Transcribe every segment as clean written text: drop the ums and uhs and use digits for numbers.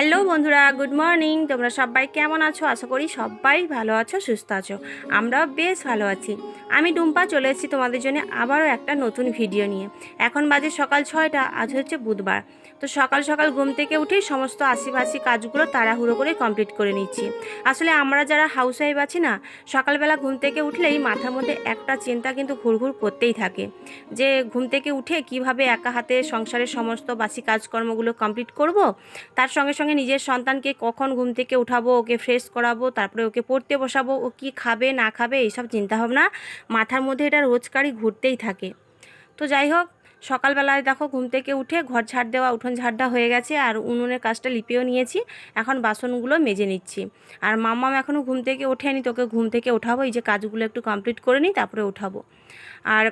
Hello বন্ধুরা, good morning. তোমরা সবাই কেমন আছো? আশা করি সবাই ভালো আছো, সুস্থ আছো। আমরাও বেশ ভালো আছি। আমি টুম্পা চলে এসেছি তোমাদের জন্য আবারও একটা নতুন ভিডিও নিয়ে। এখন বাজে সকাল 6টা, আজ হচ্ছে বুধবার। তো সকাল সকাল ঘুম থেকে উঠেই সমস্ত আশিপাশি কাজগুলো তাড়াহুড়ো করে কমপ্লিট করে নিচ্ছি। আসলে আমরা যারা হাউস ওয়াইফ আছি না, সকালবেলা ঘুম থেকে উঠলেই মাথার মধ্যে একটা চিন্তা কিন্তু ঘুরঘুর করতেই থাকে, যে ঘুম থেকে উঠে কিভাবে একা হাতে সংসারের সমস্ত বাসি কাজকর্মগুলো কমপ্লিট করব। তার সঙ্গে সঙ্গে নিজের সন্তানকে কখন ঘুম থেকে উঠাবো, ওকে ফ্রেশ করাবো, তারপরে ওকে পড়তে বসাবো, ও কি খাবে না খাবে এইসব চিন্তাভাবনা মাথার মধ্যে এটা রোজকারই ঘুরতেই থাকে। তো যাই হোক, সকালবেলায় দেখো ঘুম থেকে উঠে ঘর ঝাড় দেওয়া, উঠোন ঝাড় দেওয়া হয়ে গেছে, আর উনুনের কাজটা লিপেও নিয়েছি। এখন বাসনগুলো মেজে নিচ্ছি। আর মাম্মাম এখনও ঘুম থেকে ওঠেনি, তোকে ঘুম থেকে ওঠাবো। এই যে কাজগুলো একটু কমপ্লিট করে নিই, তারপরে ওঠাবো। আর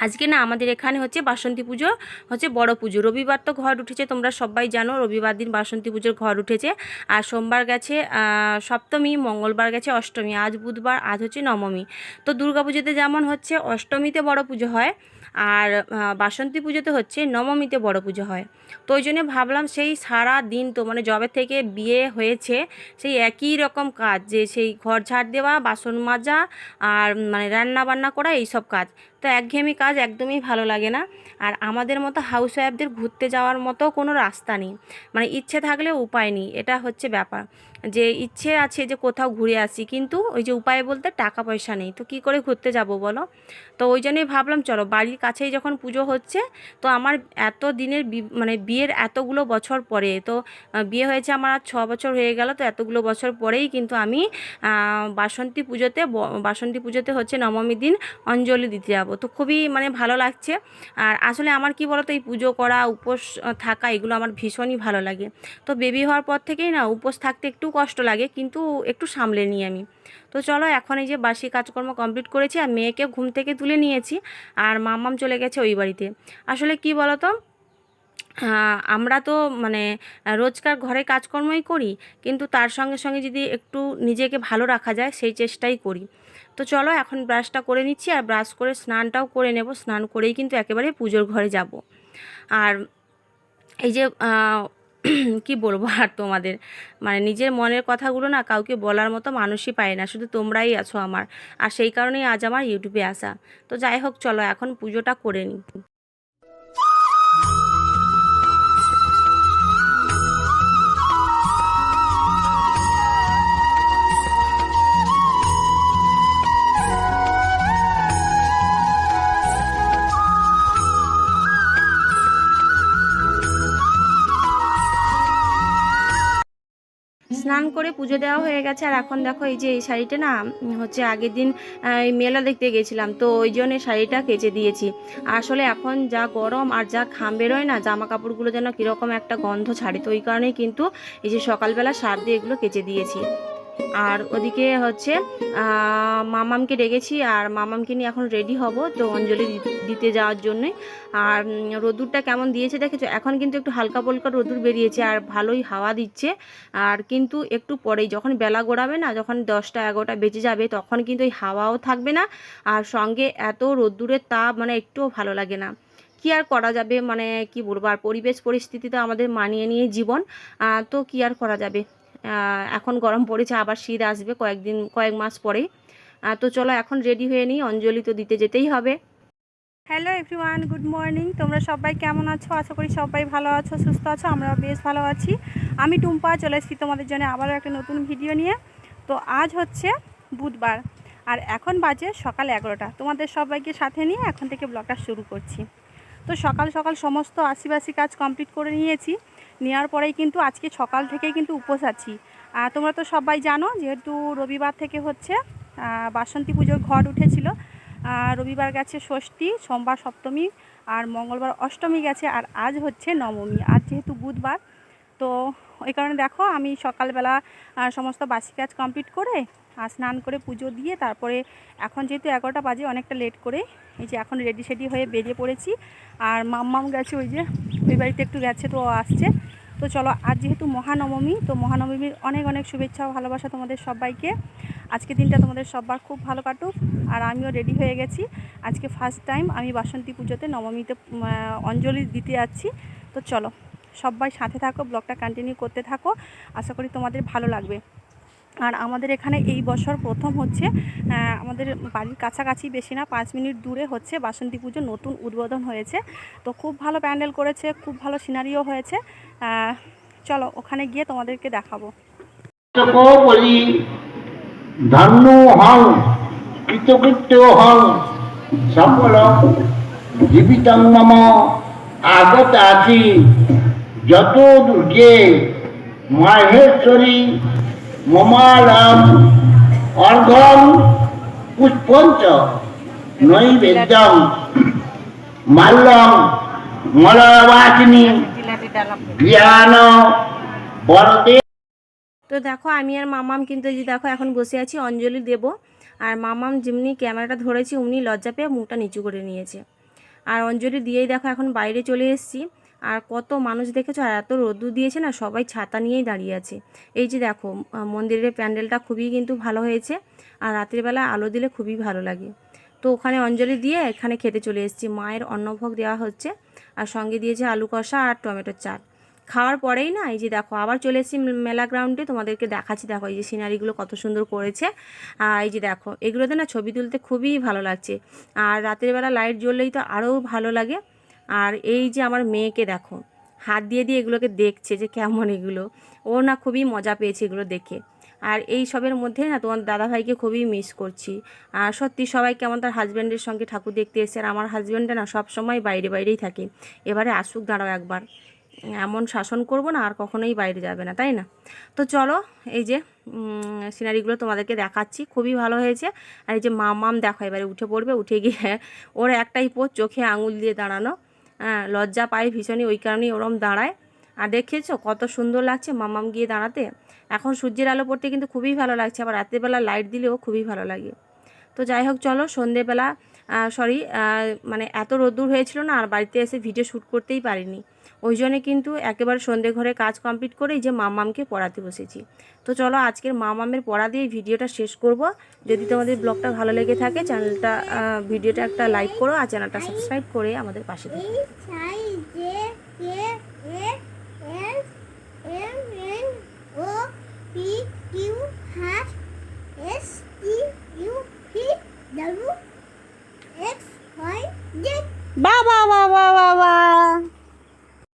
আজকে না আমাদের এখানে হচ্ছে বাসন্তী পুজো, হচ্ছে বড় পুজো। রবিবার তো ঘর উঠেছে, তোমরা সবাই জানো রবিবার দিন বাসন্তী পুজোর ঘর উঠেছে। আর সোমবার গেছে সপ্তমী, মঙ্গলবার গেছে অষ্টমী, আজ বুধবার, আজ হচ্ছে নবমী। তো দুর্গা পুজোতে যেমন হচ্ছে অষ্টমীতে বড় পুজো হয়, আর বাসন্তী পুজোতে হচ্ছে নবমীতে বড় পুজো হয়। তো ওই জন্য ভাবলাম সেই সারা দিন তো মানে যবে থেকে বিয়ে হয়েছে সেই একই রকম কাজ, যে সেই ঘর ঝাড় দেওয়া, বাসন মাজা, আর মানে রান্না বান্না করা, এইসব কাজ। তো একঘেয়েমি কাজ একদমই ভালো লাগে না। আর আমাদের মতো হাউস ওয়াইফদের ঘুরতে যাওয়ার মতো কোনো রাস্তা নেই, মানে ইচ্ছে থাকলেও উপায় নেই। এটা হচ্ছে ব্যাপার, যে ইচ্ছে আছে যে কোথাও ঘুরে আসি, কিন্তু ওই যে উপায় বলতে টাকা পয়সা নেই, তো কি করে ঘুরতে যাব বলো। তো ওই জন্যই ভাবলাম চলো, বাড়ির কাছেই যখন পুজো হচ্ছে, তো আমার এত দিনের মানে বিয়ের এতগুলো বছর পরে তো বিয়ে হয়েছে আমার আর 6 বছর হয়ে গেল। তো এতগুলো বছর পরেই কিন্তু আমি বাসন্তী পুজোতে হচ্ছে নবমীর দিন অঞ্জলি দিতে যাব। তো খুবই মানে ভালো লাগছে। আর আসলে আমার কি বলতো, এই পুজো করা, উপোস থাকা, এগুলো আমার ভীষণই ভালো লাগে। তো বেবি হওয়ার পর থেকেই না উপোস থাকতে একটু কষ্ট লাগে, কিন্তু একটু সামলে নিই আমি। তো চলো, এখন এই যে বাসি কাজকর্ম কমপ্লিট করেছি, আর মেয়েকে ঘুম থেকে তুলে নিয়েছি, আর মাম্মাম চলে গেছে ওই বাড়িতে। আসলে কি বলতো, আমরা তো মানে রোজকার ঘরে কাজকর্মই করি, কিন্তু তার সঙ্গে সঙ্গে যদি একটু নিজেকে ভালো রাখা যায় সেই চেষ্টাই করি। তো চলো, এখন ব্রাশটা করে নিচ্ছি, আর ব্রাশ করে স্নানটাও করে নেব। স্নান করেই কিন্তু একেবারে পুজোর ঘরে যাব। আর এই যে কি বলবো আর তোমাদের, মানে নিজের মনের কথাগুলো না কাউকে বলার মতো মানুষই পায় না, শুধু তোমরাই আছো আমার। আর সেই কারণেই আজ আমার ইউটিউবে আসা। তো যাই হোক, চলো এখন পুজোটা করে নিই। স্নান করে পুজো দেওয়া হয়ে গেছে, আর এখন দেখো এই যে এই শাড়িটা না হচ্ছে আগের দিন এই মেলা দেখতে গেছিলাম, তো ওই জন্য শাড়িটা কেচে দিয়েছি। আসলে এখন যা গরম আর যা ঘাম বেরোয় না, জামা কাপড়গুলো যেন কীরকম একটা গন্ধ ছাড়ে, তো ওই কারণেই কিন্তু এই যে সকালবেলা সার দিয়ে এগুলো কেচে দিয়েছি। আর ওদিকে হচ্ছে মামামকে ডেকেছি, আর মামামকে নিয়ে এখন রেডি হব তো অঞ্জলি দিতে যাওয়ার জন্যই। আর রোদ্দুরটা কেমন দিয়েছে দেখেছো, এখন কিন্তু একটু হালকা পলকা রোদ্দুর বেরিয়েছে, আর ভালোই হাওয়া দিচ্ছে। আর কিন্তু একটু পরেই যখন বেলা গড়াবে না, যখন 10টা 11টা বেজে যাবে, তখন কিন্তু এই হাওয়াও থাকবে না, আর সঙ্গে এত রোদ্দুরের তাপ মানে একটুও ভালো লাগে না। কি আর করা যাবে, মানে কি বলবো, আর পরিবেশ পরিস্থিতি তো আমাদের মানিয়ে নিয়ে জীবন। তো কি আর করা যাবে। এখন গরম পড়েছে, আবার শীত আসবে কয়েক মাস পরেই। তো চলো এখন রেডি হয়ে নিই, অঞ্জলি তো দিতে যেতেই হবে। Hello everyone, good morning. তোমরা সবাই কেমন আছো? আশা করি সবাই ভালো আছো, সুস্থ আছো। আমরা বেশ ভালো আছি। আমি টুম্পা চলে এসেছি তোমাদের জন্য আবারও একটা নতুন ভিডিও নিয়ে। তো আজ হচ্ছে বুধবার, আর এখন বাজে সকাল 11টা। তোমাদের সবাইকে সাথে নিয়ে এখন থেকে ব্লগটা শুরু করছি। তো সকাল সকাল সমস্ত আশিবাসি কাজ কমপ্লিট করে নিয়েছি। নেওয়ার পরেই কিন্তু আজকে সকাল থেকেই কিন্তু উপোস আছি। তোমরা তো সবাই জানো, যেহেতু রবিবার থেকে হচ্ছে বাসন্তী পুজোর ঘট উঠেছিল। রবিবার গেছে ষষ্ঠী, সোমবার সপ্তমী, আর মঙ্গলবার অষ্টমী গেছে, আর আজ হচ্ছে নবমী। আজ যেহেতু বুধবার, তো ওই কারণে দেখো আমি সকালবেলা সমস্ত বাসি কাজ কমপ্লিট করে আর স্নান করে পুজো দিয়ে, তারপরে এখন যেহেতু 11টা বাজে, অনেকটা লেট করে এই যে এখন রেডি সেডি হয়ে বেরিয়ে পড়েছি। আর মাম্মাম গেছে ওই যে ওই বাড়িতে একটু গেছে, তো আসছে। তো চলো, আজ যেহেতু মহানবমী, তো মহানবমীর অনেক অনেক শুভেচ্ছা ও ভালোবাসা তোমাদের সবাইকে। আজকে দিনটা তোমাদের সবার খুব ভালো কাটুক। আর আমিও রেডি হয়ে গেছি। আজকে ফার্স্ট টাইম আমি বাসন্তী পুজোতে নবমীতে অঞ্জলি দিতে যাচ্ছি। তো চলো, সবাই সাথে থাকো, ব্লগটা কন্টিনিউ করতে থাকো, আশা করি তোমাদের ভালো লাগবে। আর আমাদের এখানে এই বছর প্রথম হচ্ছে আমাদের বাড়ির কাছাকাছি, বেশি না 5 মিনিট দূরে হচ্ছে বাসন্তী পুজো নতুন উদ্বোধন হয়েছে। তো খুব ভালো প্যান্ডেল করেছে, খুব ভালো সিনারিও হয়েছে। চলো ওখানে গিয়ে তোমাদেরকে দেখাবো। বলি ধন্য হং কৃতকৃত্য হং সকল জীবিতং মম আগত আছি যত দুর্গে মাহেশ্বরী মমালম অর্ঘম পুষ্পঞ্চ নৈবেদ্যম মাল্যম মলবাচিনী জ্ঞান বরদে। তো দেখো আমি আর মামাম কিন্তু এই যে দেখো এখন বসে আছি, অঞ্জলি দেব। আর মামাম যেমনি ক্যামেরাটা ধরেছি অমনি লজ্জা পেয়ে মুখটা নিচু করে নিয়েছে। আর অঞ্জলি দিয়েই দেখো এখন বাইরে চলে এসেছি। আর কত মানুষ দেখেছো, আর এত রোদ্দুর দিয়েছে না, সবাই ছাতা নিয়েই দাঁড়িয়ে আছে। এই যে দেখো মন্দিরের প্যান্ডেলটা খুবই কিন্তু ভালো হয়েছে, আর রাতের বেলা আলো দিলে খুবই ভালো লাগে। তো ওখানে অঞ্জলি দিয়ে এখানে খেতে চলে এসেছি, মায়ের অন্নভোগ দেওয়া হচ্ছে। আর সঙ্গে দিয়েছে আলু কষা আর টমেটোর চাট। খাওয়ার পরেই না এই যে দেখো আবার চলে এসেছি মেলা গ্রাউন্ডে, তোমাদেরকে দেখাচ্ছি। দেখো এই যে সিনারিগুলো কত সুন্দর করেছে। এই যে দেখো এগুলোতে না ছবি তুলতে খুবই ভালো লাগছে, আর রাতের বেলা লাইট জ্বললেই তো আরও ভালো লাগে। আর এই যে আমার মেয়েকে দেখো হাত দিয়ে দিয়ে এগুলোকে দেখছে যে কেমন এগুলো, ও না খুবই মজা পেয়েছে এগুলো দেখে। আর এই সবের মধ্যে না তোমার দাদাভাইকে খুবই মিস করছি। আর সত্যি সবাই কেমন তার হাজব্যান্ডের সঙ্গে ঠাকুর দেখতে এসে, আর আমার হাজব্যান্ডটা না সব সময় বাইরে বাইরেই থাকে। এবারে আসুক, দাঁড়াও একবার, এমন শাসন করব না আর কখনোই বাইরে যাবে না, তাই না? তো চলো এই যে সিনারিগুলো তোমাদেরকে দেখাচ্ছি, খুবই ভালো হয়েছে। আর এই যে মাম দেখো এবারে উঠে পড়বে, উঠে গিয়ে ওর একটাই পোজ, চোখে আঙুল দিয়ে দাঁড়ানো। লজ্জা পায় ভীষণই, ওই কারণেই ওরম দাঁড়ায়। আর দেখেছো কত সুন্দর লাগছে মামাম গিয়ে দাঁড়াতে। এখন সূর্যের আলো পড়তে কিন্তু খুবই ভালো লাগছে, আবার রাতেরবেলা লাইট দিলেও খুবই ভালো লাগে। তো যাই হোক চলো, সন্ধেবেলা মানে এত রোদ্দুর হয়েছিল না, আর বাড়িতে এসে ভিডিও শ্যুট করতেই পারিনি। ওই জন্যে কিন্তু একেবারে সন্ধে ঘরে কাজ কমপ্লিট করেই যে মামামকে পড়াতে বসেছি। তো চলো আজকের মামামের পড়া দিয়ে ভিডিওটা শেষ করব। যদি তোমাদের ব্লগটা ভালো লেগে থাকে ভিডিওটা একটা লাইক করো, আর চ্যানেলটা সাবস্ক্রাইব করে আমাদের পাশে থাকো।